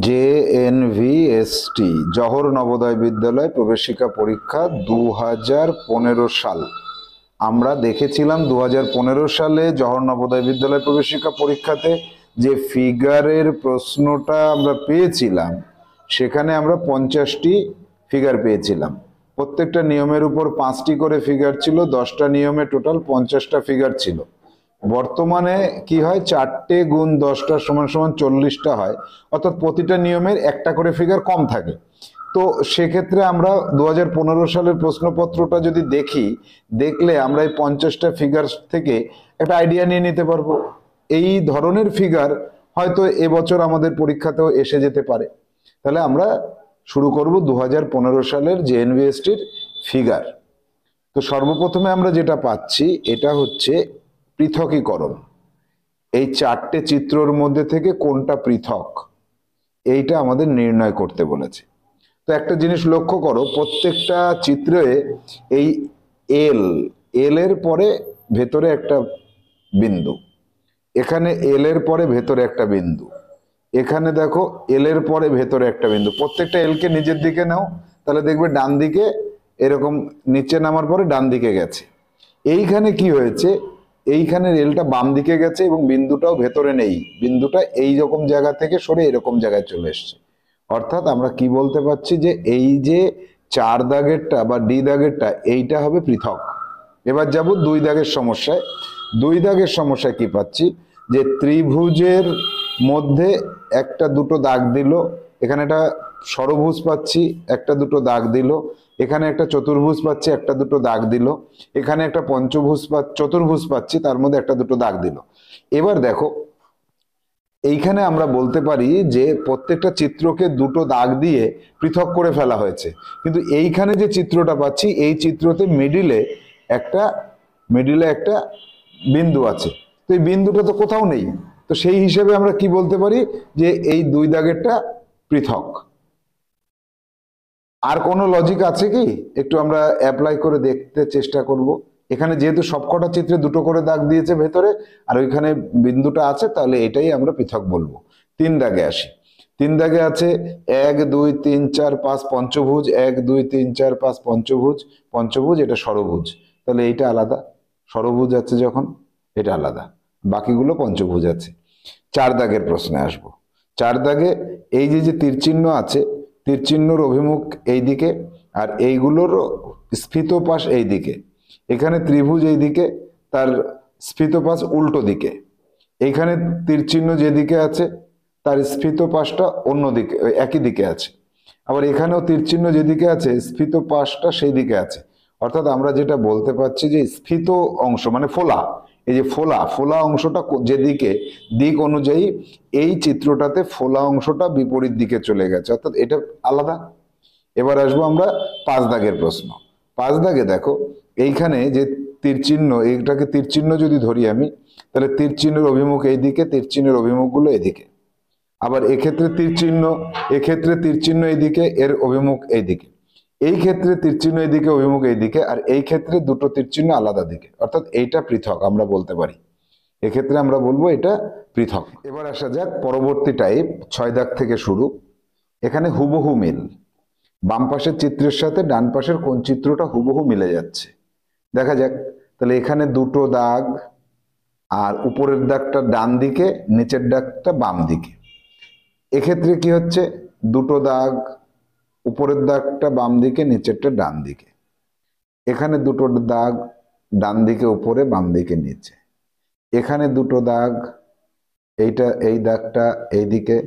JNVST Jawahar Navodaya বিদ্যালয় প্রবেশিকা পরীক্ষা 2015 সাল। আমরা দেখেছিলাম 2015 সালে জওহর নবোদয় বিদ্যালয় প্রবেশিকা পরীক্ষাতে যে ফিগারের প্রশ্নটা আমরা পেয়েছিলাম, সেখানে আমরা 50টি ফিগার পেয়েছিলাম। প্রত্যেকটা নিয়মের উপর 5টি করে ফিগার ছিল, 10টা নিয়মে টোটাল 50টা ফিগার ছিল। বর্তমানে কি হয়, 4টে গুণ 10টা সমান সমান 40টা হয়, অর্থাৎ প্রতিটা নিয়মের একটা করে ফিগার কম থাকে। তো সেক্ষেত্রে আমরা 2015 সালের প্রশ্নপত্রটা যদি দেখলে আমরা এই 50টা ফিগার থেকে একটা আইডিয়া নিয়ে নিতে পারবো। এই ধরনের ফিগার হয়তো এবছর আমাদের পরীক্ষাতেও এসে যেতে পারে। তাহলে আমরা শুরু করব 2015 সালের JNVSTর ফিগার। তো সর্বপ্রথমে আমরা যেটা পাচ্ছি এটা হচ্ছে পৃথকীকরণ। এই 4টে চিত্রর মধ্যে থেকে কোনটা পৃথক, এইটা আমাদের নির্ণয় করতে বলেছে। তো একটা জিনিস লক্ষ্য করো, প্রত্যেকটা চিত্রে এই এল এর পরে ভেতরে একটা বিন্দু, এখানে এল এর পরে ভেতরে একটা বিন্দু, এখানে দেখো এল এর পরে ভেতরে একটা বিন্দু। প্রত্যেকটা এল কে নিজের দিকে নাও, তাহলে দেখবে ডান দিকে এরকম নিচে নামার পরে ডান দিকে গেছে। এইখানে কি হয়েছে, এইখানে রেলটা বাম দিকে গেছে এবং বিন্দুটাও ভেতরে নেই, বিন্দুটা এই রকম জায়গা থেকে সরে এরকম জায়গায় চলে এসছে। অর্থাৎ আমরা কি বলতে পারছি যে এই যে 4 দাগেরটা বা ডি দাগেরটা এইটা হবে পৃথক। এবার যাব 2 দাগের সমস্যায়। 2 দাগের সমস্যায় কি পাচ্ছি, যে ত্রিভুজের মধ্যে একটা দুটো দাগ দিল, এখানে একটা ষড়ভুজ পাচ্ছি একটা দুটো দাগ দিল, এখানে একটা চতুর্ভুজ পাচ্ছি একটা দুটো দাগ দিল, এখানে একটা চতুর্ভুজ পাচ্ছি তার মধ্যে একটা দুটো দাগ দিল। এবার দেখো এইখানে আমরা বলতে পারি যে প্রত্যেকটা চিত্রকে দুটো দাগ দিয়ে পৃথক করে ফেলা হয়েছে, কিন্তু এইখানে যে চিত্রটা পাচ্ছি এই চিত্রতে মিডিলে একটা বিন্দু আছে, তো এই বিন্দুটা তো কোথাও নেই। তো সেই হিসেবে আমরা কি বলতে পারি যে এই 2 দাগেরটা পৃথক। আর কোনো লজিক আছে কি, একটু আমরা অ্যাপ্লাই করে দেখতে চেষ্টা করব। এখানে যেহেতু সবকটা চিত্রে দুটো করে দাগ দিয়েছে ভেতরে, আর ওইখানে বিন্দুটা আছে, তাহলে এটাই আমরা পৃথক বলবো। 3 দাগে আসি। 3 দাগে আছে 1 2 3 4 5 পঞ্চভুজ, 1 2 3 4 5 পঞ্চভুজ, পঞ্চভুজ এটা ষড়ভুজ, তাহলে এইটা আলাদা। ষড়ভুজ আছে যখন এটা আলাদা, বাকিগুলো পঞ্চভুজ আছে। 4 দাগের প্রশ্নে আসবো। 4 দাগে এই যে তীর চিহ্ন আছে, তীর চিহ্নর অভিমুখ এই দিকে আর এইগুলোর স্ফীত পাশ এই দিকে। এখানে ত্রিভুজ এই দিকে, তার স্ফীত পাশ উল্টো দিকে। এইখানে তীর চিহ্ন যেদিকে আছে তার স্ফীত পাশটা অন্য দিকে, একই দিকে আছে। আবার এখানেও তীর চিহ্ন যেদিকে আছে স্ফীত পাশটা সেই দিকে আছে। অর্থাৎ আমরা যেটা বলতে পারছি যে স্ফীত অংশ মানে ফোলা, এই যে ফোলা অংশটা যেদিকে, দিক অনুযায়ী এই চিত্রটাতে ফোলা অংশটা বিপরীত দিকে চলে গেছে, অর্থাৎ এটা আলাদা। এবার আসবো আমরা 5 দাগের প্রশ্ন। 5 দাগে দেখো এইখানে যে তীর চিহ্ন, এইটাকে তীর চিহ্ন যদি ধরি আমি, তাহলে তীর চিহ্নের অভিমুখ এইদিকে, তীর চিহ্নের অভিমুখগুলো এদিকে। আবার এক্ষেত্রে তীর চিহ্ন, এক্ষেত্রে তীর চিহ্ন এইদিকে, এর অভিমুখ এইদিকে। এই ক্ষেত্রে তীর চিহ্ন এইদিকে, অভিমুখ এইদিকে, আর এই ক্ষেত্রে দুটো তীর চিহ্ন আলাদা দিকে, অর্থাৎ এইটা পৃথক আমরা বলতে পারি। এক্ষেত্রে আমরা বলবো এটা পৃথক। এবার আসা যাক পরবর্তী টাইপ, 6 দাগ থেকে শুরু। এখানে হুবহু মিল, বাম পাশের চিত্রের সাথে ডান পাশের কোন চিত্রটা হুবহু মিলে যাচ্ছে দেখা যাক। তাহলে এখানে দুটো দাগ, আর উপরের দাগটা ডান দিকে, নিচের দাগটা বাম দিকে। এক্ষেত্রে কি হচ্ছে, দুটো দাগ, উপরের দাগটা বাম দিকে, নিচেরটা ডান দিকে। এখানে দুটো দাগ, ডান দিকে উপরে, বাম দিকে নিচে। এখানে দুটো দাগ, এই দাগটা এইদিকে,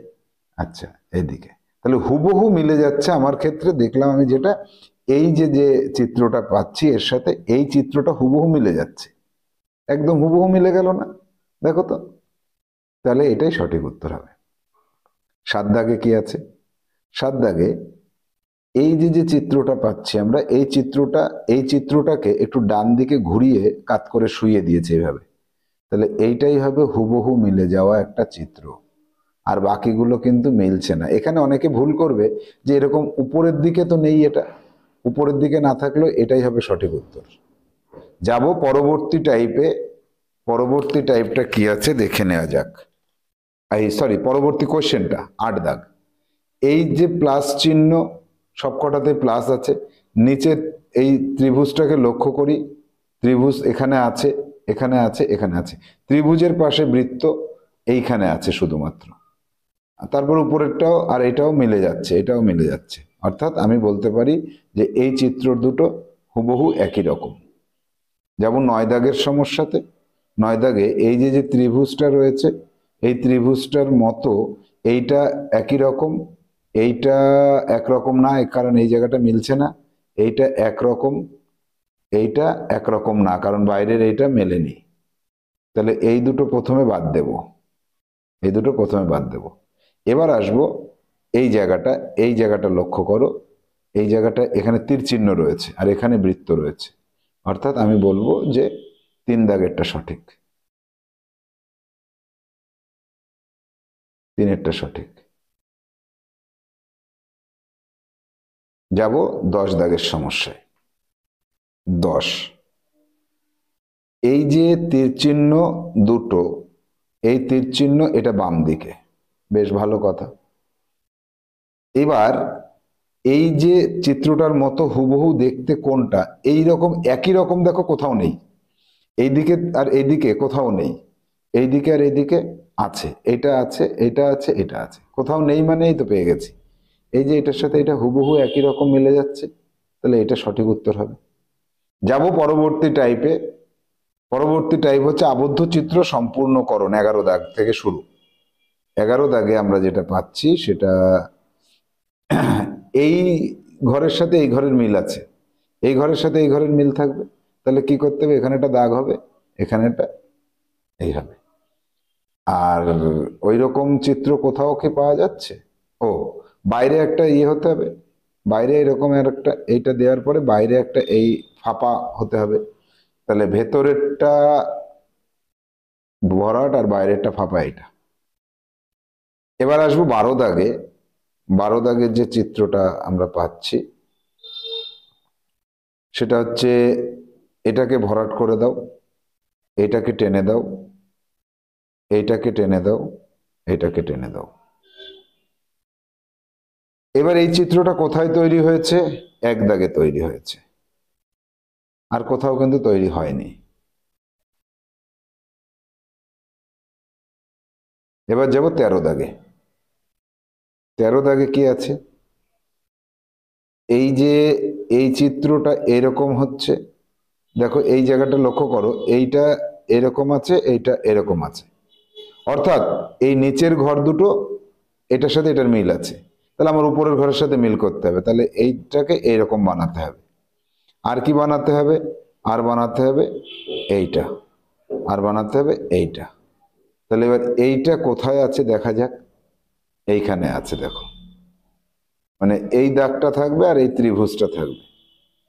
আচ্ছা এইদিকে। তাহলে হুবহু মিলে যাচ্ছে আমার ক্ষেত্রে। দেখলাম আমি যেটা, এই যে চিত্রটা পাচ্ছি এর সাথে এই চিত্রটা হুবহু মিলে যাচ্ছে, একদম হুবহু মিলে গেল না, দেখো তো। তাহলে এটাই সঠিক উত্তর হবে। 7 দাগে কি আছে, 7 দাগে এই যে চিত্রটা পাচ্ছি আমরা, এই চিত্রটাকে একটু ডান দিকে ঘুরিয়ে কাত করে শুইয়ে দিয়েছে এভাবে। তাহলে এইটাই হবে হুবহু মিলে যাওয়া একটা চিত্র, আর বাকিগুলো কিন্তু মিলছে না। এখানে অনেকে ভুল করবে যে এরকম উপরের দিকে তো নেই, এটা উপরের দিকে না থাকলেও এটাই হবে সঠিক উত্তর। যাব পরবর্তী টাইপে। পরবর্তী টাইপটা কি আছে দেখে নেওয়া যাক। পরবর্তী কোশ্চেনটা 8 দাগ। এই যে প্লাস চিহ্ন, সবকটাতে প্লাস আছে। নিচে এই ত্রিভুজটাকে লক্ষ্য করি, ত্রিভুজ এখানে আছে, এখানে আছে, এখানে আছে। ত্রিভুজের পাশে বৃত্ত এইখানে আছে শুধুমাত্র। তারপর উপরেরটাও আর এটাও মিলে যাচ্ছে, এটাও মিলে যাচ্ছে। অর্থাৎ আমি বলতে পারি যে এই চিত্র দুটো হুবহু একই রকম। যেমন 9 দাগের সমস্যাতে, 9 দাগে এই যে যে ত্রিভুজটা রয়েছে, এই ত্রিভুজটার মতো এইটা একই রকম, এইটা একরকম না, কারণ এই জায়গাটা মিলছে না। এইটা একরকম, এইটা একরকম না, কারণ বাইরের এইটা মেলেনি। তাহলে এই দুটো প্রথমে বাদ দেব, এই দুটো প্রথমে বাদ দেব। এবার আসবো এই জায়গাটা, এই জায়গাটা লক্ষ্য করো, এই জায়গাটা এখানে তীর চিহ্ন রয়েছে আর এখানে বৃত্ত রয়েছে। অর্থাৎ আমি বলবো যে 3 দাগেরটা সঠিক, 3-এরটা সঠিক। যাব 10 দাগের সমস্যায়। 10, এই যে তীর চিহ্ন দুটো, এই তীর চিহ্ন এটা বাম দিকে, বেশ ভালো কথা। এবার এই যে চিত্রটার মতো হুবহু দেখতে কোনটা, এই রকম একই রকম দেখো কোথাও নেই। এইদিকে আর এইদিকে কোথাও নেই, এইদিকে আর এইদিকে আছে, এটা আছে, এটা আছে, এটা আছে, কোথাও নেই মানে এই তো পেয়ে গেছি। এই যে এটার সাথে এটা হুবহু একই রকম মিলে যাচ্ছে, তাহলে এটা সঠিক উত্তর হবে। যাব পরবর্তী টাইপে। পরবর্তী টাইপ হচ্ছে আবদ্ধ চিত্র সম্পূর্ণকরণ। 11 দাগ থেকে শুরু। 11 দাগে আমরা যেটা পাচ্ছি সেটা এই ঘরের সাথে এই ঘরের মিল আছে, এই ঘরের সাথে এই ঘরের মিল থাকবে। তাহলে কি করতে হবে, এখানে একটা দাগ হবে, এখানে একটা এই হবে। আর ওই রকম চিত্র কোথাও কি পাওয়া যাচ্ছে? ও, বাইরে একটা ইয়ে হতে হবে, বাইরে এরকম একটা, এইটা দেওয়ার পরে বাইরে একটা এই ফাঁপা হতে হবে। তাহলে ভেতরেরটা ভরাট আর বাইরেরটা ফাঁপা, এটা। এবার আসবো 12 দাগে। 12 দাগের যে চিত্রটা আমরা পাচ্ছি সেটা হচ্ছে এটাকে ভরাট করে দাও, এটাকে টেনে দাও, এইটাকে টেনে দাও, এটাকে টেনে দাও। এবার এই চিত্রটা কোথায় তৈরি হয়েছে? 1 দাগে তৈরি হয়েছে, আর কোথাও কিন্তু তৈরি হয়নি। এবার যাব 13 দাগে। 13 দাগে কি আছে? এই যে এই চিত্রটা এরকম হচ্ছে, দেখো এই জায়গাটা লক্ষ্য করো, এইটা এরকম আছে, এইটা এরকম আছে। অর্থাৎ এই নিচের ঘর দুটো এটার সাথে এটার মিল আছে, তাহলে আমার উপরের ঘরের সাথে মিল করতে হবে। তাহলে এইটাকে এইরকম বানাতে হবে। আর কি বানাতে হবে? আর বানাতে হবে এইটা, আর বানাতে হবে এইটা। তাহলে এবার এইটা কোথায় আছে দেখা যাক। এইখানে আছে, দেখো, মানে এই দাগটা থাকবে আর এই ত্রিভুজটা থাকবে।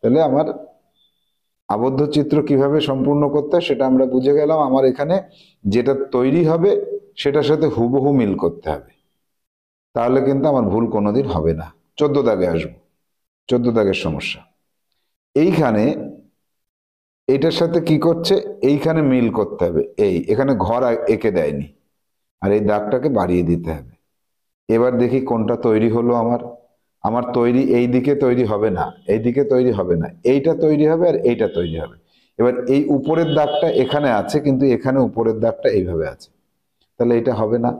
তাহলে আমার আবদ্ধ চিত্র কিভাবে সম্পূর্ণ করতে হয় সেটা আমরা বুঝে গেলাম। আমার এখানে যেটা তৈরি হবে সেটার সাথে হুবহু মিল করতে হবে, তাহলে কিন্তু আমার ভুল কোনোদিন হবে না। 14 দাগে আসবো। 14 দাগের সমস্যা। এইখানে এইটার সাথে কি করছে, এইখানে মিল করতে হবে। এখানে ঘর এঁকে দেয়নি, আর এই দাগটাকে বাড়িয়ে দিতে হবে। এবার দেখি কোনটা তৈরি হলো আমার। আমার তৈরি এই দিকে তৈরি হবে না, এই দিকে তৈরি হবে না, এইটা তৈরি হবে আর এইটা তৈরি হবে। এবার এই উপরের দাগটা এখানে আছে, কিন্তু এখানে উপরের দাগটা এইভাবে আছে, তাহলে এটা হবে না।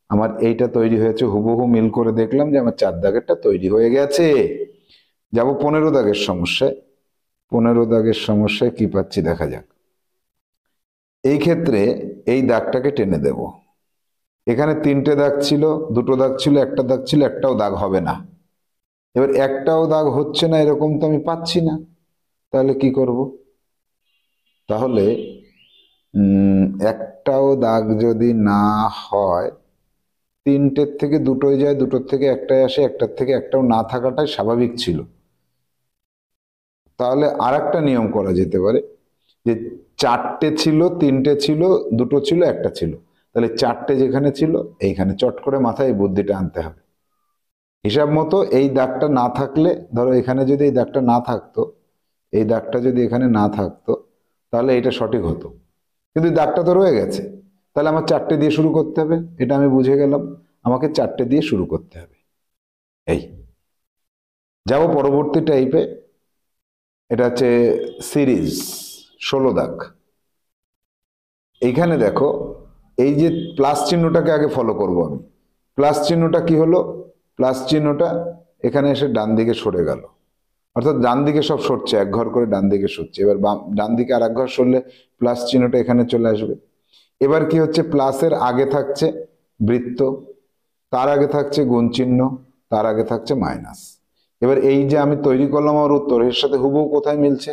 আমার এইটা তৈরি হয়েছে, হুবহু মিল করে দেখলাম যে আমার 4 দাগেরটা তৈরি হয়ে গেছে। যাব 15 দাগের সমস্যায়। 15 দাগের সমস্যায় কি পাচ্ছি দেখা যাক। এই ক্ষেত্রে এই দাগটাকে টেনে দেব। এখানে 3টে দাগ ছিল, 2টো দাগ ছিল, একটা দাগ ছিল, একটাও দাগ হবে না। এবার একটাও দাগ হচ্ছে না, এরকম তো আমি পাচ্ছি না। তাহলে কি করব? তাহলে একটাও দাগ যদি না হয়, 3টের থেকে 2টোই যায়, 2টোর থেকে একটাই আসে, একটার থেকে একটাও না থাকাটাই স্বাভাবিক ছিল। তাহলে আর একটা নিয়ম করা যেতে পারে যে 4টে ছিল, 3টে ছিল, 2টো ছিল, একটা ছিল। তাহলে 4টে যেখানে ছিল এইখানে চট করে মাথায় এই বুদ্ধিটা আনতে হবে। হিসাব মতো এই দাগটা না থাকলে, ধরো এখানে যদি এই দাগটা না থাকতো, এই দাগটা যদি এখানে না থাকতো, তাহলে এটা সঠিক হতো। কিন্তু দাগটা তো রয়ে গেছে, তাহলে আমার 4টে দিয়ে শুরু করতে হবে। এটা আমি বুঝে গেলাম, আমাকে 4টে দিয়ে শুরু করতে হবে। এই যাব পরবর্তী টাইপে, এটা হচ্ছে সিরিজ 16 দাগ। এইখানে দেখো এই যে প্লাস চিহ্নটাকে আগে ফলো করব আমি। প্লাস চিহ্নটা কি হলো? প্লাস চিহ্নটা এখানে এসে ডান দিকে সরে গেল, অর্থাৎ ডান দিকে সব সরছে, এক ঘর করে ডান দিকে সরছে। এবার ডান দিকে আর এক ঘর সরলে প্লাস চিহ্নটা এখানে চলে আসবে। এবার কি হচ্ছে, প্লাসের আগে থাকছে বৃত্ত, তার আগে থাকছে গুণ চিহ্ন, তার আগে থাকছে মাইনাস। এবার এই যে আমি তৈরি করলাম আমার উত্তর, এর সাথে হুবহু কোথায় মিলছে?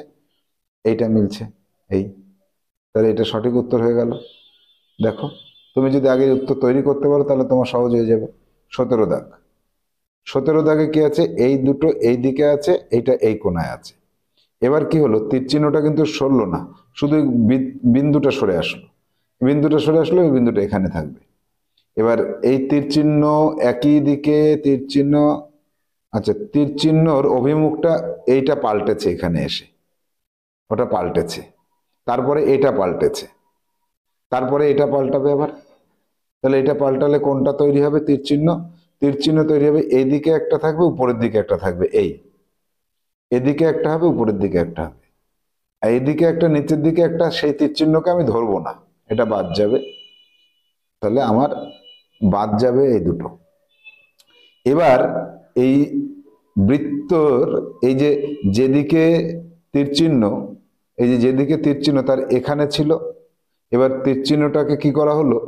এইটা মিলছে, এই। তাহলে এটা সঠিক উত্তর হয়ে গেল। দেখো, তুমি যদি আগে উত্তর তৈরি করতে পারো তাহলে তোমার সহজ হয়ে যাবে। 17 দাগ। 17 দাগে কি আছে? এই দুটো এই দিকে আছে, এইটা এই কোণায় আছে। এবার কি হলো, তীর চিহ্নটা কিন্তু সরলো না, শুধু বিন্দুটা সরে আসলো। বিন্দুটা সরে আসলো, এই বিন্দুটা এখানে থাকবে। এবার এই তীর চিহ্ন একই দিকে তীর চিহ্ন, আচ্ছা তীর চিহ্নর অভিমুখটা এইটা পাল্টেছে, এখানে এসে ওটা পাল্টেছে, তারপরে এটা পাল্টেছে, তারপরে এটা পাল্টাবে আবার। তাহলে এটা পাল্টালে কোনটা তৈরি হবে? তীর চিহ্ন। তীর চিহ্ন তৈরি হবে, এইদিকে একটা থাকবে, উপরের দিকে একটা থাকবে, এই এদিকে একটা হবে, উপরের দিকে একটা হবে, আর এদিকে একটা, নিচের দিকে একটা। সেই তীর চিহ্নকে আমি ধরবো না, এটা বাদ যাবে। তাহলে আমার বাদ যাবে এই দুটো। এবার এই বৃত্তর এই যে যেদিকে তীর চিহ্ন, এই যে যেদিকে তীর চিহ্ন তার এখানে ছিল। এবার তীর চিহ্নটাকে কি করা হলো,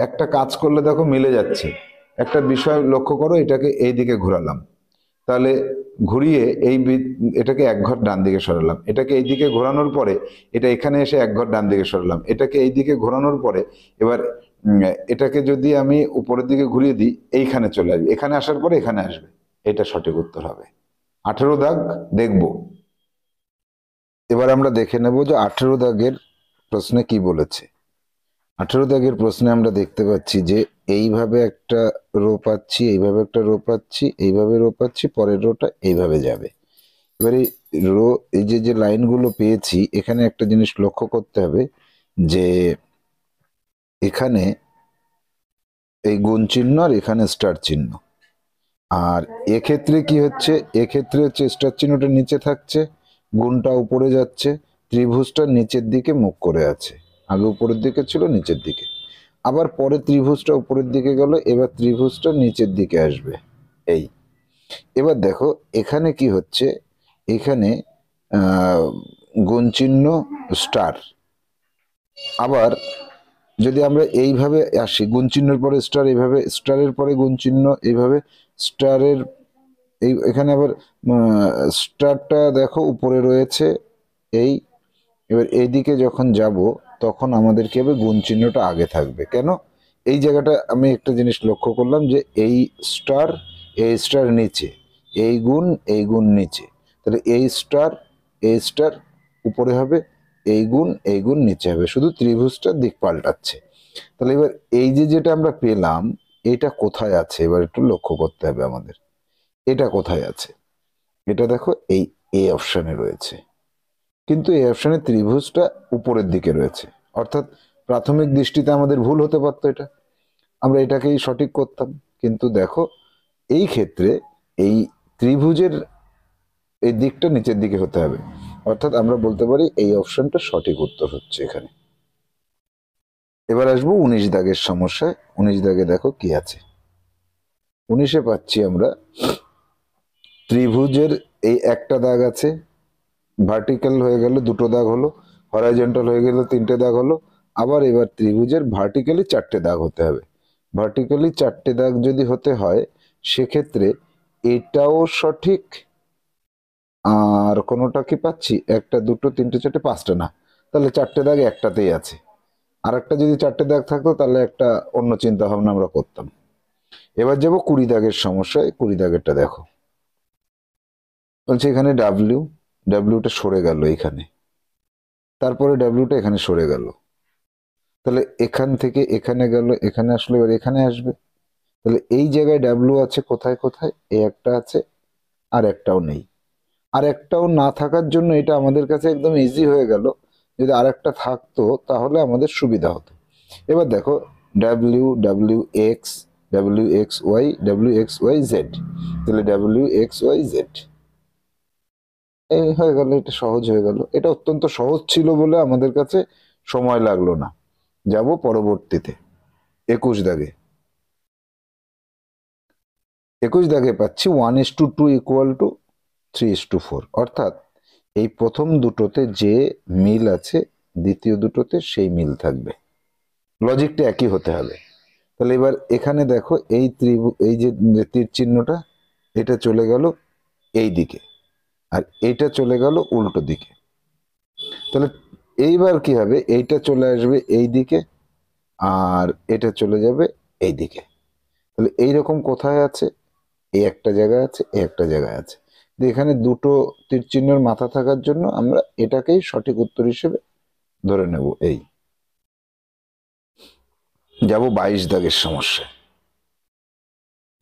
একটা কাজ করলে দেখো মিলে যাচ্ছে। একটা বিষয় লক্ষ্য করো, এটাকে এই দিকে ঘোরালাম, তাহলে ঘুরিয়ে এই এটাকে এক ঘর ডান দিকে সরালাম, এটাকে এই দিকে ঘোরানোর পরে এটা এখানে এসে এক ঘর ডান দিকে সরালাম, এটাকে এই দিকে ঘোরানোর পরে এবার এটাকে যদি আমি উপরের দিকে ঘুরিয়ে দিই, এইখানে চলে আসবে, এখানে আসার পরে এখানে আসবে। এটা সঠিক উত্তর হবে। 18 দাগ দেখব। এবার আমরা দেখে নেব যে 18 দাগের প্রশ্নে কি বলেছে। 18 দাগের প্রশ্নে আমরা দেখতে পাচ্ছি যে এইভাবে একটা রো পাচ্ছি, এইভাবে একটা রো পাচ্ছি, এইভাবে রো পাচ্ছি, পরের রোটা এইভাবে যাবে। এবারে রো এই যে লাইনগুলো পেয়েছি, এখানে একটা জিনিস লক্ষ্য করতে হবে যে এখানে এই গুণ চিহ্ন আর এখানে স্টার চিহ্ন। আর এক্ষেত্রে কি হচ্ছে, এক্ষেত্রে হচ্ছে স্টার চিহ্নটা নিচে থাকছে, গুণটা উপরে যাচ্ছে, ত্রিভুজটা নিচের দিকে মুখ করে আছে। আগে উপরের দিকে ছিল, নিচের দিকে। আবার পরে ত্রিভুজটা উপরের দিকে গেল, এবার ত্রিভুজটা নিচের দিকে আসবে, এই। এবার দেখো এখানে কি হচ্ছে, এখানে গুণ চিহ্ন স্টার। আবার যদি আমরা এইভাবে আসি, গুণ চিহ্নের পরে স্টার, এইভাবে স্টারের পরে গুণ চিহ্ন, এইভাবে স্টারের এই এখানে আবার স্টারটা দেখো উপরে রয়েছে, এই। এবার এইদিকে যখন যাব তখন আমাদের কি হবে, গুণ চিহ্নটা আগে থাকবে। কেন? এই জায়গাটা আমি একটা জিনিস লক্ষ্য করলাম যে এই স্টার নিচে, এই গুণ নিচে, তাহলে এই স্টার উপরে হবে, এই গুণ নিচে হবে, শুধু ত্রিভুজটার দিক পাল্টাচ্ছে। তাহলে এবার এই যে যেটা আমরা পেলাম, এটা কোথায় আছে এবার একটু লক্ষ্য করতে হবে আমাদের। এটা কোথায় আছে? এটা দেখো এই এ অপশনে রয়েছে, কিন্তু এই অপশনে ত্রিভুজটা উপরের দিকে রয়েছে, অর্থাৎ প্রাথমিক দৃষ্টিতে আমাদের ভুল হতে পারতো, এটা আমরা এটাকেই সঠিক করতাম। কিন্তু দেখো এই ক্ষেত্রে এই ত্রিভুজের এই দিকটা নিচের দিকে হতে হবে, অর্থাৎ আমরা বলতে পারি এই অপশনটা সঠিক উত্তর হচ্ছে এখানে। এবার আসবো 19 দাগের সমস্যায়। 19 দাগে দেখো কি আছে। 19-এ পাচ্ছি আমরা ত্রিভুজের এই একটা দাগ আছে, ভার্টিক্যাল হয়ে গেল দুটো দাগ হলো, হরাইজন্টাল হয়ে গেল তিনটে দাগ হলো। আবার এবার ত্রিভুজের ভার্টিক্যালি 4টে দাগ হতে হবে। ভার্টিক্যালি 4টে দাগ যদি হতে হয়, সেক্ষেত্রে এটাও সঠিক। আর কোনোটা কি পাচ্ছি, একটা দুটো তিনটে চারটে পাঁচটা না, তাহলে 4টে দাগ একটাতেই আছে। আর একটা যদি 4টে দাগ থাকতো তাহলে একটা অন্য চিন্তা ভাবনা আমরা করতাম। এবার যাবো 20 দাগের সমস্যায়। 20 দাগেরটা দেখো, বলছে এখানে ডাব্লিউটা সরে গেল এখানে, তারপরে ডাব্লিউটা এখানে সরে গেল, তাহলে এখান থেকে এখানে গেল, এখানে আসলে এবার এখানে আসবে। তাহলে এই জায়গায় ডাব্লিউ আছে কোথায় কোথায়, এই একটা আছে, আর একটাও নেই। আর একটাও না থাকার জন্য এটা আমাদের কাছে একদম ইজি হয়ে গেল, যদি আর একটা থাকতো তাহলে আমাদের সুবিধা হতো। এবার দেখো W, W x, WXY Z, তাহলে WXYZ এই হয়ে গেল, এটা সহজ হয়ে গেল। এটা অত্যন্ত সহজ ছিল বলে আমাদের কাছে সময় লাগলো না। যাব পরবর্তীতে 21 দাগে। 21 দাগে পাচ্ছি 1:2 = 3:4, অর্থাৎ এই প্রথম দুটোতে যে মিল আছে দ্বিতীয় দুটোতে সেই মিল থাকবে। লজিকটা একই হতে হবে। তাহলে এবার এখানে দেখো এই এই যে তীর চিহ্নটা, এটা চলে গেল এই দিকে আর এটা চলে গেল উল্টো দিকে। তাহলে এইবার কি হবে, এইটা চলে আসবে এই দিকে আর এটা চলে যাবে এই দিকে। তাহলে এইরকম কোথায় আছে, এই একটা জায়গায় আছে, এই একটা জায়গায় আছে। এখানে দুটো তীর চিহ্নের মাথা থাকার জন্য আমরা এটাকেই সঠিক উত্তর হিসেবে ধরে নেব। এই যাব 22 দাগের সমস্যা।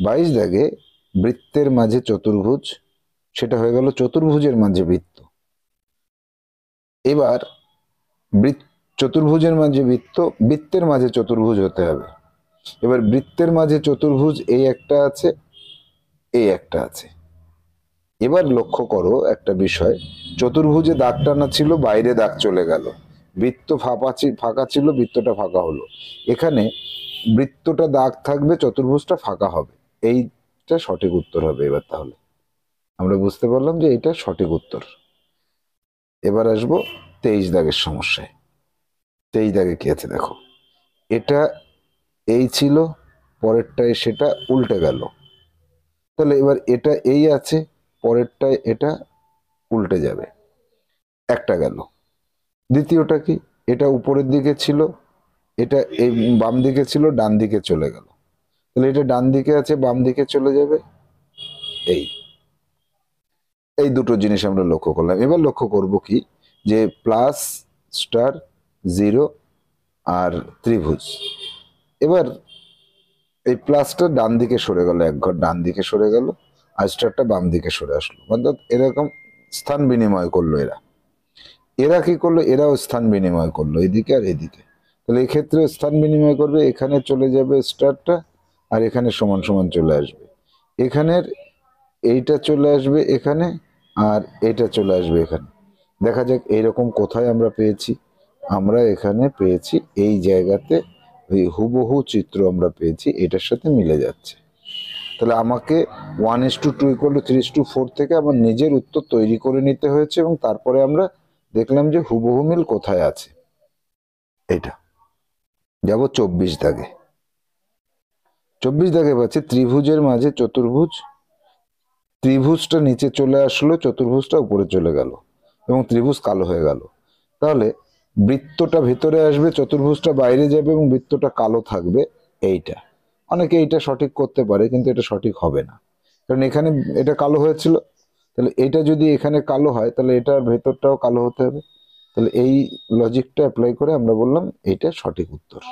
22 দাগে বৃত্তের মাঝে চতুর্ভুজ, সেটা হয়ে গেল চতুর্ভুজের মাঝে বৃত্ত। এবার চতুর্ভুজের মাঝে বৃত্ত, বৃত্তের মাঝে চতুর্ভুজ হতে হবে। এবার বৃত্তের মাঝে চতুর্ভুজ এই একটা আছে, এই একটা আছে। এবার লক্ষ্য করো একটা বিষয়, চতুর্ভুজে দাগ টানা ছিল, বাইরে দাগ চলে গেল। বৃত্ত ফাঁকা ছিল, বৃত্তটা ফাঁকা হলো। এখানে বৃত্তটা দাগ থাকবে, চতুর্ভুজটা ফাঁকা হবে। এইটা সঠিক উত্তর হবে। এবার তাহলে আমরা বুঝতে পারলাম যে এটা সঠিক উত্তর। এবার আসবো 23 দাগের সমস্যায়। 23 দাগে কি আছে দেখো, এটা এই ছিল, পরেরটায় সেটা উল্টে গেল। তাহলে এবার এটা এই আছে, পরেরটায় এটা উল্টে যাবে, একটা গেল। দ্বিতীয়টা কি, এটা উপরের দিকে ছিল, এটা এই বাম দিকে ছিল, ডান দিকে চলে গেল। তাহলে এটা ডান দিকে আছে, বাম দিকে চলে যাবে। এই এই দুটো জিনিস আমরা লক্ষ্য করলাম। এবার লক্ষ্য করব কি, যে প্লাস স্টার 0 আর ত্রিভুজ। এবার এই প্লাসটা ডান দিকে সরে গেল, এক ঘর ডান দিকে সরে গেল, আর স্টারটা বাম দিকে সরে আসলো। অর্থাৎ এরকম স্থান বিনিময় করলো এরা। এরা কি করলো, এরাও স্থান বিনিময় করলো এদিকে আর এদিকে। তাহলে এক্ষেত্রে স্থান বিনিময় করবে, এখানে চলে যাবে স্টারটা আর এখানে সমান সমান চলে আসবে। এখানের এইটা চলে আসবে এখানে আর এটা চলে আসবে এখানে। দেখা যাক এইরকম কোথায় আমরা পেয়েছি। আমরা এখানে পেয়েছি এই জায়গাতে, ওই হুবহু চিত্র আমরা পেয়েছি, এটার সাথে মিলে যাচ্ছে। তাহলে আমাকে 1:2 = 3:4 থেকে আমার নিজের উত্তর তৈরি করে নিতে হয়েছে, এবং তারপরে আমরা দেখলাম যে হুবহু মিল কোথায় আছে। এটা যাব 24 দাগে। 24 দাগে পাচ্ছি ত্রিভুজের মাঝে চতুর্ভুজ। ত্রিভুজটা নিচে চলে আসলো, চতুর্ভুজটা উপরে চলে গেল এবং ত্রিভুজ কালো হয়ে গেল। তাহলে বৃত্তটা ভেতরে আসবে, চতুর্ভুজটা বাইরে যাবে এবং বৃত্তটা কালো থাকবে। এইটা অনেকে এইটা সঠিক করতে পারে, কিন্তু এটা সঠিক হবে না, কারণ এখানে এটা কালো হয়েছিল। তাহলে এটা যদি এখানে কালো হয়, তাহলে এটার ভেতরটাও কালো হতে হবে। তাহলে এই লজিকটা অ্যাপ্লাই করে আমরা বললাম এটা সঠিক উত্তর।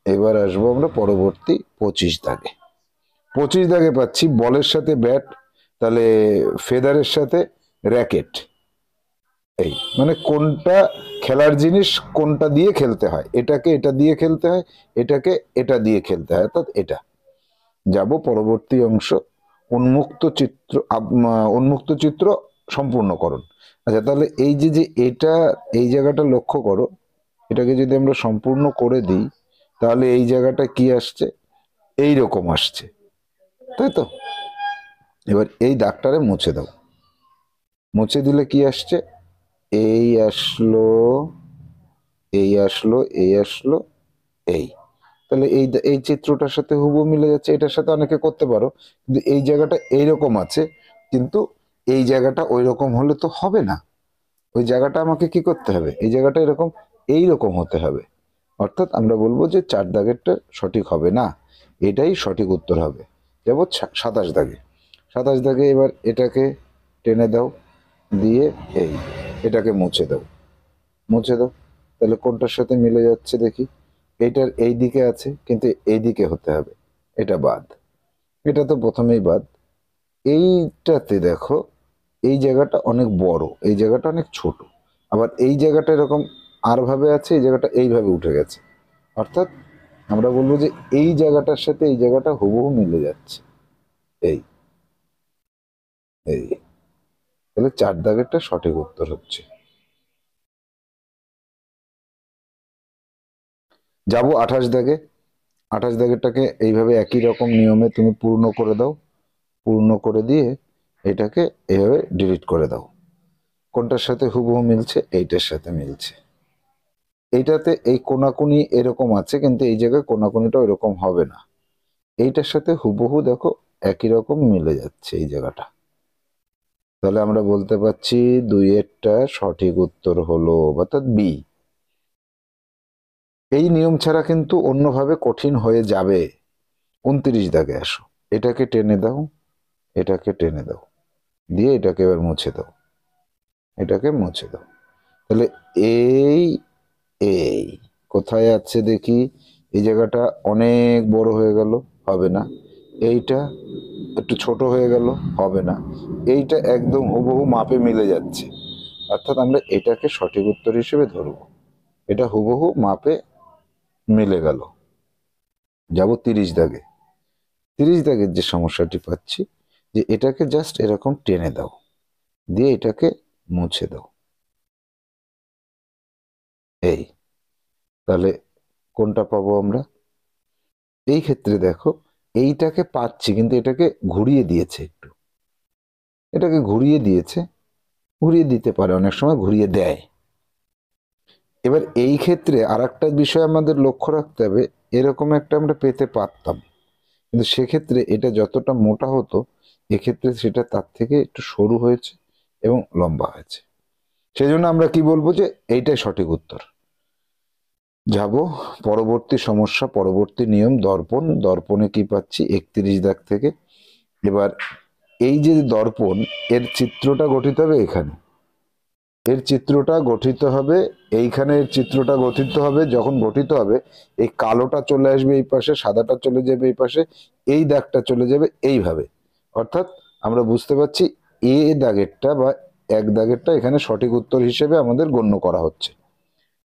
এবার আসবো আমরা পরবর্তী 25 দাগে। 25 দাগে পাচ্ছি বলের সাথে ব্যাট, তাহলে ফেদারের সাথে র্যাকেট। এই মানে কোনটা খেলার জিনিস, কোনটা দিয়ে খেলতে হয়, এটাকে এটা দিয়ে খেলতে হয়, এটাকে এটা দিয়ে খেলতে হয়, অর্থাৎ এটা। যাব পরবর্তী অংশ, উন্মুক্ত চিত্র সম্পূর্ণকরণ। আচ্ছা, তাহলে এই যে এটা, এই জায়গাটা লক্ষ্য করো, এটাকে যদি আমরা সম্পূর্ণ করে দিই, তাহলে এই জায়গাটা কি আসছে, এই রকম আসছে, তাই তো? এবার এই দাগটারে মুছে দাও। মুছে দিলে কি আসছে, এই আসলো, এই আসলো, এই আসলো, এই। তাহলে এই চিত্রটার সাথে হুবহু মিলে যাচ্ছে। এটার সাথে অনেকে করতে পারো, কিন্তু এই জায়গাটা এইরকম আছে, কিন্তু এই জায়গাটা ওই রকম হলে তো হবে না। ওই জায়গাটা আমাকে কি করতে হবে, এই জায়গাটা এরকম এইরকম হতে হবে। অর্থাৎ আমরা বলবো যে 4 দাগেরটা সঠিক হবে না, এটাই সঠিক উত্তর হবে। যাবো 27 দাগে। 27 দাগে এবার এটাকে টেনে দাও, দিয়ে এটাকে মুছে দাও, মুছে দাও। তাহলে কোনটার সাথে মিলে যাচ্ছে দেখি, এইটার এই দিকে আছে, কিন্তু এই দিকে হতে হবে, এটা বাদ। এটা তো প্রথমেই বাদ। এইটাতে দেখো, এই জায়গাটা অনেক বড়, এই জায়গাটা অনেক ছোট, আবার এই জায়গাটা এরকম আর ভাবে আছে, এই জায়গাটা এইভাবে উঠে গেছে। অর্থাৎ আমরা বলবো যে এই জায়গাটার সাথে এই জায়গাটা হুবহু মিলে যাচ্ছে। এই এই তাহলে 4 দাগেরটা সঠিক উত্তর হচ্ছে। যাব 28 দাগে। 28 দাগেরটাকে এইভাবে একই রকম নিয়মে তুমি পূর্ণ করে দাও, পূর্ণ করে দিয়ে এটাকে এইভাবে ডিলিট করে দাও। কোনটার সাথে হুবহু মিলছে? এইটার সাথে মিলছে। এইটাতে এই কোনাকুনি এরকম আছে, কিন্তু এই জায়গায় কোনাকুনিটা এরকম হবে না। এইটার সাথে হুবহু দেখো একই রকম মিলে যাচ্ছে এই জায়গাটা। তাহলে আমরা বলতে পারছি 2-এরটা সঠিক উত্তর হলো অর্থাৎ বি। এই নিয়ম ছাড়া কিন্তু অন্যভাবে কঠিন হয়ে যাবে। 29 দাগে আসো। এটাকে টেনে দাও, এটাকে টেনে দাও, দিয়ে এটাকে এবার মুছে দাও, এটাকে মুছে দাও। তাহলে এই এই কোথায় আছে দেখি? এই জায়গাটা অনেক বড় হয়ে গেল, হবে না। এইটা একটু ছোট হয়ে গেল, হবে না। এইটা একদম হুবহু মাপে মিলে যাচ্ছে, অর্থাৎ আমরা এটাকে সঠিক উত্তর হিসেবে ধরবো। এটা হুবহু মাপে মিলে গেল। যাব 30 দাগে। 30 দাগের যে সমস্যাটি পাচ্ছি, যে এটাকে জাস্ট এরকম টেনে দাও, দিয়ে এটাকে মুছে দাও। এই তাহলে কোনটা পাবো আমরা? এই ক্ষেত্রে দেখো এইটাকে পাচ্ছি, কিন্তু এটাকে ঘুরিয়ে দিয়েছে একটু, এটাকে ঘুরিয়ে দিয়েছে, ঘুরিয়ে দিতে পারে, অনেক সময় ঘুরিয়ে দেয়। এবার এই ক্ষেত্রে আর একটা বিষয় আমাদের লক্ষ্য রাখতে হবে, এরকম একটা আমরা পেতে পারতাম, কিন্তু সেক্ষেত্রে এটা যতটা মোটা হতো, এক্ষেত্রে সেটা তার থেকে একটু সরু হয়েছে এবং লম্বা হয়েছে। সেই জন্য আমরা কি বলবো যে এইটাই সঠিক উত্তর। যাব পরবর্তী সমস্যা, পরবর্তী নিয়ম দর্পণ। দর্পণে কি পাচ্ছি? 31 দাগ থেকে। এবার এই যে দর্পণ, এর চিত্রটা গঠিত হবে এখানে, এর চিত্রটা গঠিত হবে এইখানে, এর চিত্রটা গঠিত হবে। যখন গঠিত হবে এই কালোটা চলে আসবে এই পাশে, সাদাটা চলে যাবে এই পাশে, এই দাগটা চলে যাবে এইভাবে। অর্থাৎ আমরা বুঝতে পারছি এ দাগেরটা বা 1 দাগেরটা এখানে সঠিক উত্তর হিসেবে আমাদের গণ্য করা হচ্ছে।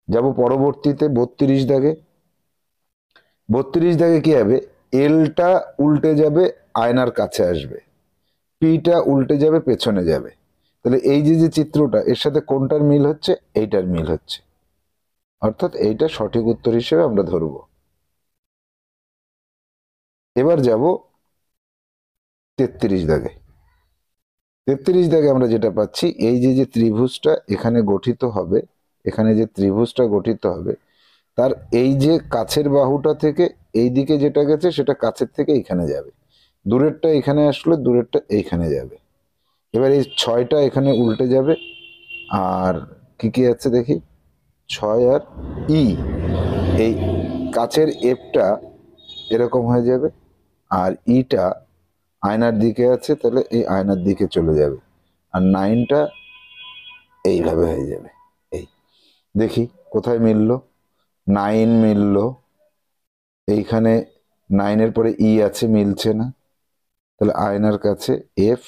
যাব পরবর্তীতে 32 দাগে। 32 দাগে কি হবে? এলটা উল্টে যাবে, আয়নার কাছে আসবে, পিটা উল্টে যাবে, পেছনে যাবে। তাহলে এই যে যে চিত্রটা, এর সাথে কোনটার মিল হচ্ছে? এইটার মিল হচ্ছে, অর্থাৎ এইটা সঠিক উত্তর হিসেবে আমরা ধরব। এবার যাব 33 দাগে। 33 দাগে আমরা যেটা পাচ্ছি, এই যে যে ত্রিভুজটা এখানে গঠিত হবে, এখানে যে ত্রিভুজটা গঠিত হবে, তার এই যে কাছের বাহুটা থেকে এই দিকে যেটা গেছে সেটা কাছের থেকে এইখানে যাবে, দূরেরটা এখানে আসলে দূরেরটা এইখানে যাবে। এবার এই 6টা এখানে উল্টে যাবে, আর কি কি আছে দেখি? 6 আর ই, এই কাছের এফটা এরকম হয়ে যাবে, আর ইটা আয়নার দিকে আছে, তাহলে এই আয়নার দিকে চলে যাবে, আর 9টা এইভাবে হয়ে যাবে। এই দেখি কোথায় মিললো? 9 মিললো, এইখানে 9-এর পরে ই আছে, মিলছে না। তাহলে আয়নার কাছে এফ,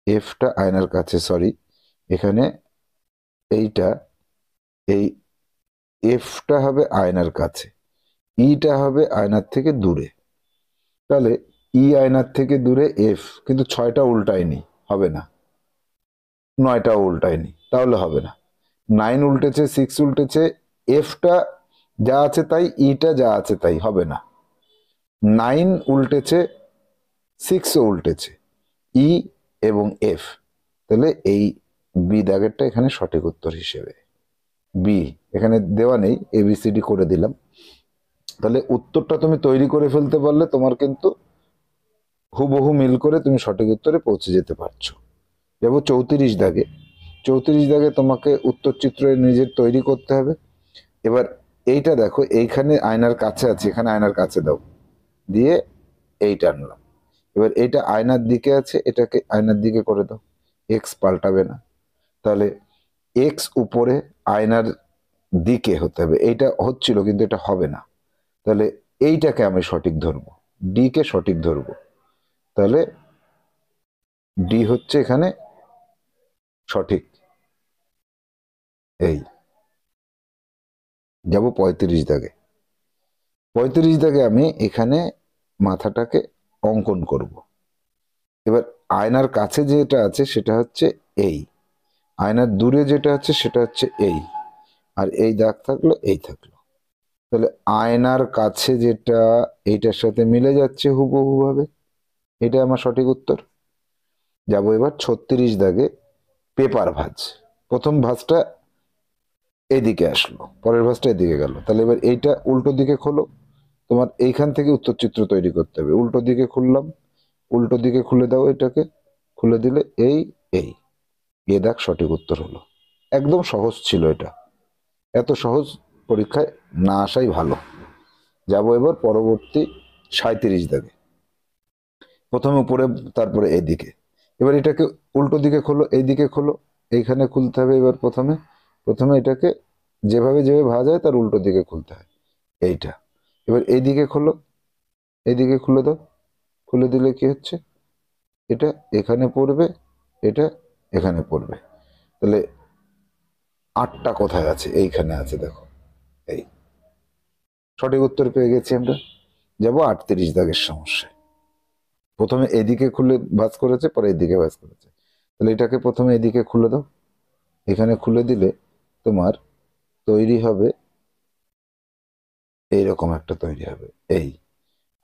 এফটা আয়নার কাছে, সরি, এখানে এইটা, এই এফটা হবে আয়নার কাছে, ইটা হবে আয়নার থেকে দূরে। তাহলে ই আয়নার থেকে দূরে, এফ কিন্তু 6টা উল্টায়নি, হবে না। 9টাও উল্টায়নি, তাহলে হবে না। 9 উল্টেছে, 6 উল্টেছে, এফটা যা আছে তাই, ইটা যা আছে তাই, হবে না। 9 উল্টেছে, 6ও উল্টেছে, ই এবং এফ। তাহলে এই বি দাগেরটা এখানে সঠিক উত্তর হিসেবে বি, এখানে দেওয়া নেই, এবিসিডি করে দিলাম। তাহলে উত্তরটা তুমি তৈরি করে ফেলতে পারলে তোমার কিন্তু হুবহু মিল করে তুমি সঠিক উত্তরে পৌঁছে যেতে পারছো। যাবো 34 দাগে। 34 দাগে তোমাকে উত্তর চিত্র নিজের তৈরি করতে হবে। এবার এইটা দেখো, এইখানে আয়নার কাছে আছে, এখানে আয়নার কাছে দাও, দিয়ে এইটা আনলাম। এবার এইটা আয়নার দিকে আছে, এটাকে আয়নার দিকে করে দাও, এক্স পাল্টাবে না। তাহলে এক্স উপরে আয়নার দিকে হতে হবে, এইটা হচ্ছিল কিন্তু এটা হবে না। তাহলে এইটাকে আমি সঠিক ধরবো, ডি কে সঠিক ধরবো। তাহলে ডি হচ্ছে এখানে সঠিক। এই যাব 35 দাগে। 35 দাগে আমি এখানে মাথাটাকে অঙ্কন করব। এবার আয়নার কাছে যেটা আছে সেটা হচ্ছে এই, আয়নার দূরে যেটা আছে সেটা হচ্ছে এই, আর এই দাগ থাকলো, এই থাকলো। তাহলে আয়নার কাছে যেটা এইটার সাথে মিলে যাচ্ছে হুবহু ভাবে, এটা আমার সঠিক উত্তর। যাবো এবার 36 দাগে পেপার ভাঁজ। প্রথম ভাঁজটা এদিকে আসলো, পরের ভাঁজটা এদিকে গেল। তাহলে এবার এইটা উল্টো দিকে খোলো, তোমার এইখান থেকে উত্তর চিত্র তৈরি করতে হবে। উল্টো দিকে খুললাম, উল্টো দিকে খুলে দাও, এটাকে খুলে দিলে এই এই এ দেখ সঠিক উত্তর হলো। একদম সহজ ছিল এটা, এত সহজ পরীক্ষায় না আসাই ভালো। যাবো এবার পরবর্তী 37 দাগে। প্রথমে উপরে, তারপরে এদিকে। এবার এটাকে উল্টো দিকে খোলো, এইদিকে খোলো, এইখানে খুলতে হবে। এবার প্রথমে প্রথমে এটাকে যেভাবে যেভাবে ভাঁজা যায় তার উল্টো দিকে খুলতে হয়, এইটা। এবার এইদিকে খোলো, এইদিকে খুলে দাও, খুলে দিলে কি হচ্ছে, এটা এখানে পড়বে, এটা এখানে পড়বে। তাহলে 8টা কোথায় আছে, এইখানে আছে দেখো, এই সঠিক উত্তর পেয়ে গেছি আমরা। যাবো 38 দাগের সমস্যায়। প্রথমে এদিকে খুলে ভাঁজ করেছে, পরে এদিকে ভাঁজ করেছে। তাহলে এটাকে প্রথমে এদিকে খুলে দাও, এখানে খুলে দিলে তোমার তৈরি হবে এইরকম একটা তৈরি হবে, এই,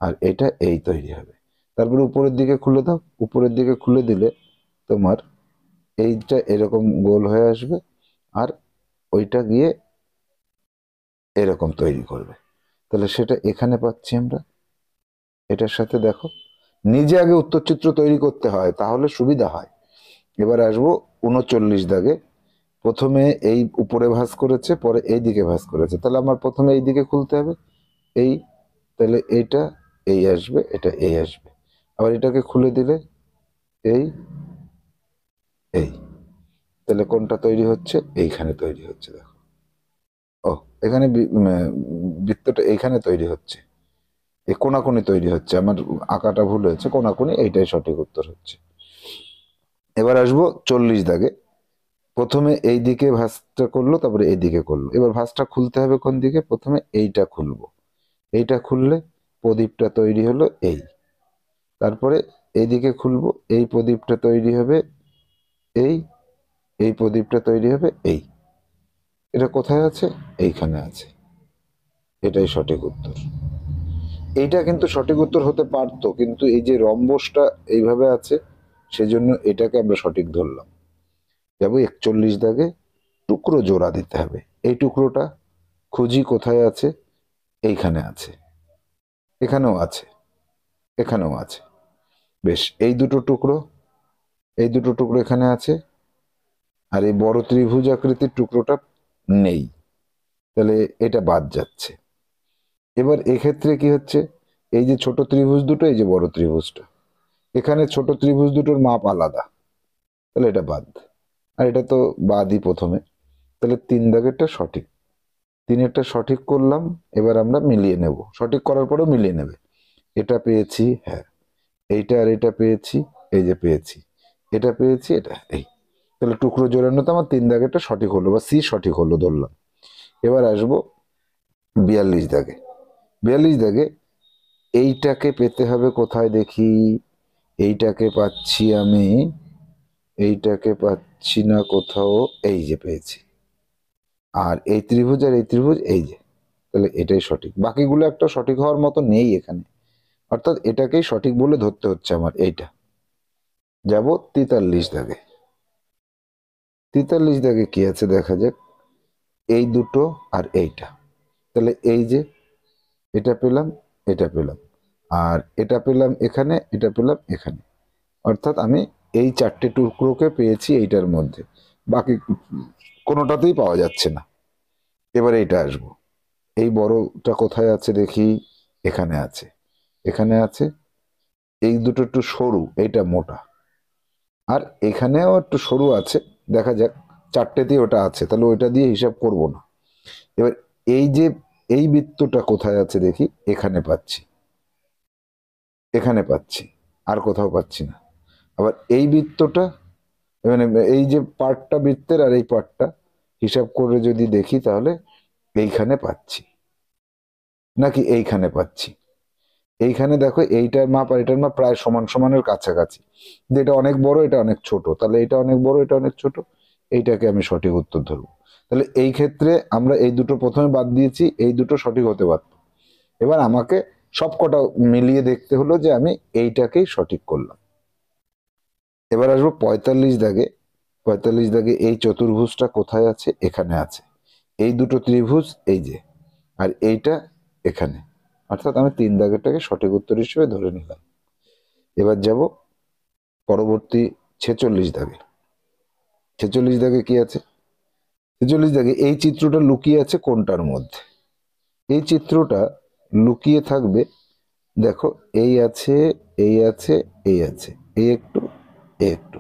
আর এটা এই তৈরি হবে। তারপরে উপরের দিকে খুলে দাও, উপরের দিকে খুলে দিলে তোমার এইটা এরকম গোল হয়ে আসবে, আর ওইটা গিয়ে এরকম তৈরি করবে। তাহলে সেটা এখানে পাচ্ছি আমরা। এটার সাথে দেখো, নিজে আগে উত্তরচিত্র তৈরি করতে হয়, তাহলে সুবিধা হয়। এবার আসবো 39 দাগে। প্রথমে এই উপরে ভাঁজ করেছে, পরে এই দিকে ভাঁজ করেছে। তাহলে আমার প্রথমে এই দিকে খুলতে হবে, এই, তাহলে এইটা এই আসবে, এটা এই আসবে। আবার এটাকে খুলে দিলে এই এই, তাহলে কোনটা তৈরি হচ্ছে, এইখানে তৈরি হচ্ছে দেখো। ও, এখানে বৃত্তটা এইখানে তৈরি হচ্ছে, এই কোনাকুনি তৈরি হচ্ছে, আমার আঁকাটা ভুল হয়েছে, কোনাকুনি, এইটাই সঠিক উত্তর হচ্ছে। এবার আসবো 40 দাগে। প্রথমে এই দিকে ভাঁজটা করলো, তারপরে এই দিকে করলো। এবার ভাঁজটা খুলতে হবে কোন দিকে, প্রথমে এইটা খুলবো, এইটা খুললে প্রদীপটা তৈরি হলো এই। তারপরে এইদিকে খুলবো, এই প্রদীপটা তৈরি হবে এই, এই প্রদীপটা তৈরি হবে এই। এটা কোথায় আছে, এইখানে আছে, এটাই সঠিক উত্তর। এইটা কিন্তু সঠিক উত্তর হতে পারতো, কিন্তু এই যে রম্বসটা এইভাবে আছে, সেজন্য এটাকে আমরা সঠিক ধরলাম। যাবো 41 দাগে, টুকরো জোড়া দিতে হবে। এই টুকরোটা খুঁজি কোথায় আছে, এইখানে আছে, এখানেও আছে, এখানেও আছে। বেশ, এই দুটো টুকরো, এই দুটো টুকরো এখানে আছে, আর এই বড় ত্রিভুজ আকৃতির টুকরোটা নেই, তাহলে এটা বাদ যাচ্ছে। এবার এক্ষেত্রে কি হচ্ছে, এই যে ছোট ত্রিভুজ দুটো, এই যে বড় ত্রিভুজটা, এখানে ছোট ত্রিভুজ দুটোর মাপ আলাদা, তাহলে এটা বাদ। আর এটা তো বাদই প্রথমে, তাহলে 3 দাগেরটা সঠিক। 3-এরটা সঠিক করলাম। এবার আমরা মিলিয়ে নেব, সঠিক করার পরেও মিলিয়ে নেবে। এটা পেয়েছি, হ্যাঁ, এইটা আর এটা পেয়েছি, এই যে পেয়েছি, এটা পেয়েছি, এটা এই। তাহলে টুকরো জোড়ানোতে আমার 3 দাগেরটা সঠিক হলো, বা সি সঠিক হলো ধরলাম। এবার আসবো 42 দাগে। 42 দাগে এইটাকে পেতে হবে কোথায় দেখি, এইটাকে পাচ্ছি আমি, এইটাকে পাচ্ছি না কোথাও, এই যে পেয়েছি। আর এই ত্রিভুজ আর এই ত্রিভুজ, এই যে, তাহলে এটাই সঠিক। বাকিগুলো একটা সঠিক হওয়ার মতো নেই এখানে, অর্থাৎ এটাকেই সঠিক বলে ধরতে হচ্ছে আমার। এইটা যাব 43 দাগে। 43 দাগে কি আছে দেখা যাক, এই দুটো আর এইটা। তাহলে এই যে এটা পেলাম, এটা পেলাম, আর এটা পেলাম এখানে, এটা পেলাম এখানে। অর্থাৎ আমি এই 4টে টুকরোকে পেয়েছি এইটার মধ্যে, বাকি কোনোটাতেই পাওয়া যাচ্ছে না। এবার এইটা আসবো, এই বড়টা কোথায় আছে দেখি, এখানে আছে, এখানে আছে। এই দুটো একটু সরু, এইটা মোটা, আর এখানেও একটু সরু আছে, দেখা যাক। 4টেতেই ওটা আছে, তাহলে ওইটা দিয়ে হিসাব করব না। এবার এই যে এই বৃত্তটা কোথায় আছে দেখি, এখানে পাচ্ছি, এখানে পাচ্ছি, আর কোথাও পাচ্ছি না। আবার এই বৃত্তটা, মানে এই যে পার্টটা বৃত্তের, আর এই পার্টটা হিসাব করে যদি দেখি, তাহলে এইখানে পাচ্ছি। নাকি এইখানে পাচ্ছি? এইখানে দেখো এইটার মাপ আর এটার মাপ প্রায় সমান সমানের কাছাকাছি, যে এটা অনেক বড় এটা অনেক ছোট, তাহলে এটা অনেক বড় এটা অনেক ছোট, এইটাকে আমি সঠিক উত্তর ধরবো। তাহলে এই ক্ষেত্রে আমরা এই দুটো প্রথমে বাদ দিয়েছি, এই দুটো সঠিক হতে পারত। এবার আমাকে সবকটা মিলিয়ে দেখতে হলো যে আমি এইটাকেই সঠিক করলাম। এবার আসবো 45 দাগে। 45 দাগে এই চতুর্ভুজটা কোথায় আছে? এখানে আছে। এই দুটো ত্রিভুজ এই যে, আর এইটা এখানে, অর্থাৎ আমি 3 দাগেরটাকে সঠিক উত্তর হিসেবে ধরে নিলাম। এবার যাব পরবর্তী 46 দাগে। 46 দাগে কি আছে? 46 দাগে এই চিত্রটা লুকিয়ে আছে কোনটার মধ্যে? এই চিত্রটা লুকিয়ে থাকবে, দেখো এই আছে, এই আছে, এই আছে, এই একটু, এই একটু,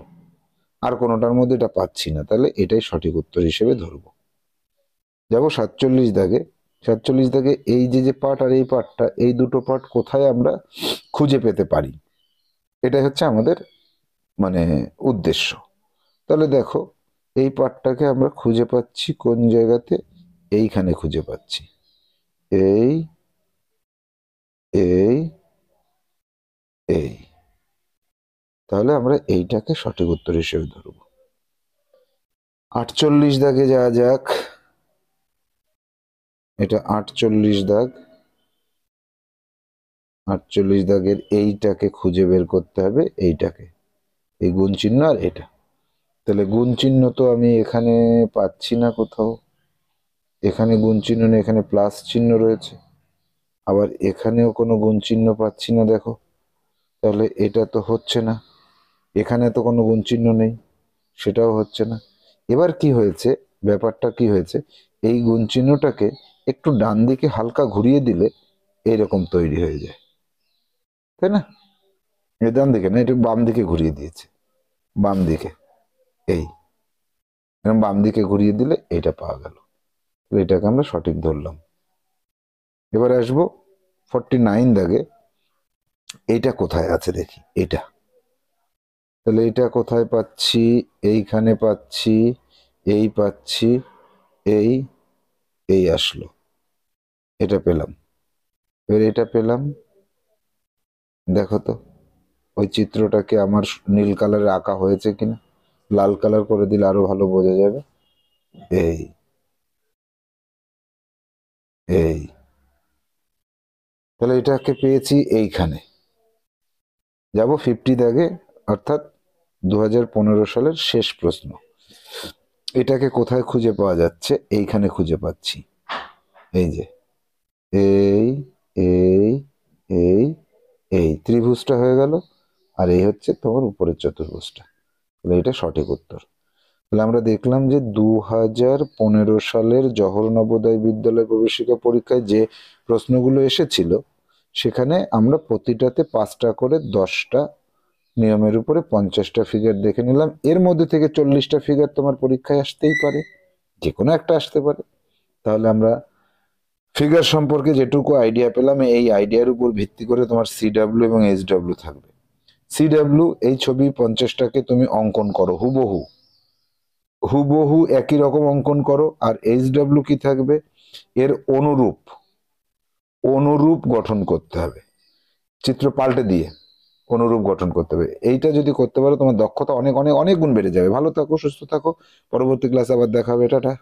আর কোনোটার মধ্যে এটা পাচ্ছি না, তাহলে এটাই সঠিক উত্তর হিসেবে ধরবো। যাব 47 দাগে। 47 দাগে এই যে পার্ট আর এই পার্টটা, এই দুটো পার্ট কোথায় আমরা খুঁজে পেতে পারি, এটাই হচ্ছে আমাদের মানে উদ্দেশ্য। তাহলে দেখো এই পার্টটাকে আমরা খুঁজে পাচ্ছি কোন জায়গাতে? এইখানে খুঁজে পাচ্ছি, এই এই এই, তাহলে আমরা এইটাকে সঠিক উত্তর হিসেবে ধরব। 48 দাগে যাওয়া যাক। এটা 48 দাগ। 48 দাগের এইটাকে খুঁজে বের করতে হবে, এইটাকে, এই গুণ চিহ্ন আর এটা। তাহলে গুণ চিহ্ন তো আমি এখানে পাচ্ছি না কোথাও, এখানে গুণ চিহ্ন নেই, এখানে প্লাস চিহ্ন রয়েছে, আবার এখানেও কোনো গুণ চিহ্ন পাচ্ছি না, দেখো, তাহলে এটা তো হচ্ছে না। এখানে তো কোনো গুণ চিহ্ন নেই, সেটাও হচ্ছে না। এবার কি হয়েছে, ব্যাপারটা কি হয়েছে, এই গুণ চিহ্নটাকে একটু ডান দিকে হালকা ঘুরিয়ে দিলে এইরকম তৈরি হয়ে যায়, তাই না? এই ডান দিকে না, এটা বাম দিকে ঘুরিয়ে দিয়েছে, বাম দিকে, এই এরকম বাম দিকে ঘুরিয়ে দিলে এইটা পাওয়া গেল, এটাকে আমরা সঠিক ধরলাম। এবার আসবো 49 দাগে। এইটা কোথায় আছে দেখি, এটা, তাহলে এটা কোথায় পাচ্ছি? এইখানে পাচ্ছি, এই পাচ্ছি, এই এই আসলো, এটা পেলাম। এবার এটা পেলাম, দেখো তো ওই চিত্রটাকে আমার নীল কালারে আঁকা হয়েছে কিনা, লাল কালার করে দিলে আরো ভালো বোঝা যাবে। এই এই, তাহলে এটাকে পেয়েছি এইখানে। যাব 50 দাগে, অর্থাৎ 2015 সালের শেষ প্রশ্ন। এটাকে কোথায় খুঁজে পাওয়া যাচ্ছে? এইখানে খুঁজে পাচ্ছি, এই যে, এই এই এই এই ত্রিভুজটা হয়ে গেল, আর এই হচ্ছে তোমার উপরের চতুর্ভুজটা, তাহলে এটা সঠিক উত্তর। তাহলে আমরা দেখলাম যে 2015 সালের জওহর নবোদয় বিদ্যালয় প্রবেশিকা পরীক্ষায় যে প্রশ্নগুলো এসেছিল, সেখানে আমরা প্রতিটাতে 5টা করে 10টা নিয়মের উপরে 50টা ফিগার দেখে নিলাম। এর মধ্যে থেকে 40টা ফিগার তোমার পরীক্ষায় আসতেই পারে, যে কোনো একটা আসতে পারে। তাহলে আমরা ফিগার সম্পর্কে যেটুকু আইডিয়া পেলাম, এই আইডিয়ার উপর ভিত্তি করে তোমার সিডাব্লিউ এবং এইচডাব্লিউ থাকবে। সিডাব্লিউ, এই ছবি 50টাকে তুমি অঙ্কন করো হুবহু, হুবহু একই রকম অঙ্কন করো। আর এইচডাব্লিউ কি থাকবে? এর অনুরূপ, অনুরূপ গঠন করতে হবে, চিত্র পাল্টে দিয়ে অনুরূপ গঠন করতে হবে। এইটা যদি করতে পারো তোমার দক্ষতা অনেক অনেক অনেক গুণ বেড়ে যাবে। ভালো থাকো, সুস্থ থাকো, পরবর্তী ক্লাসে আবার দেখা হবে, টাটা।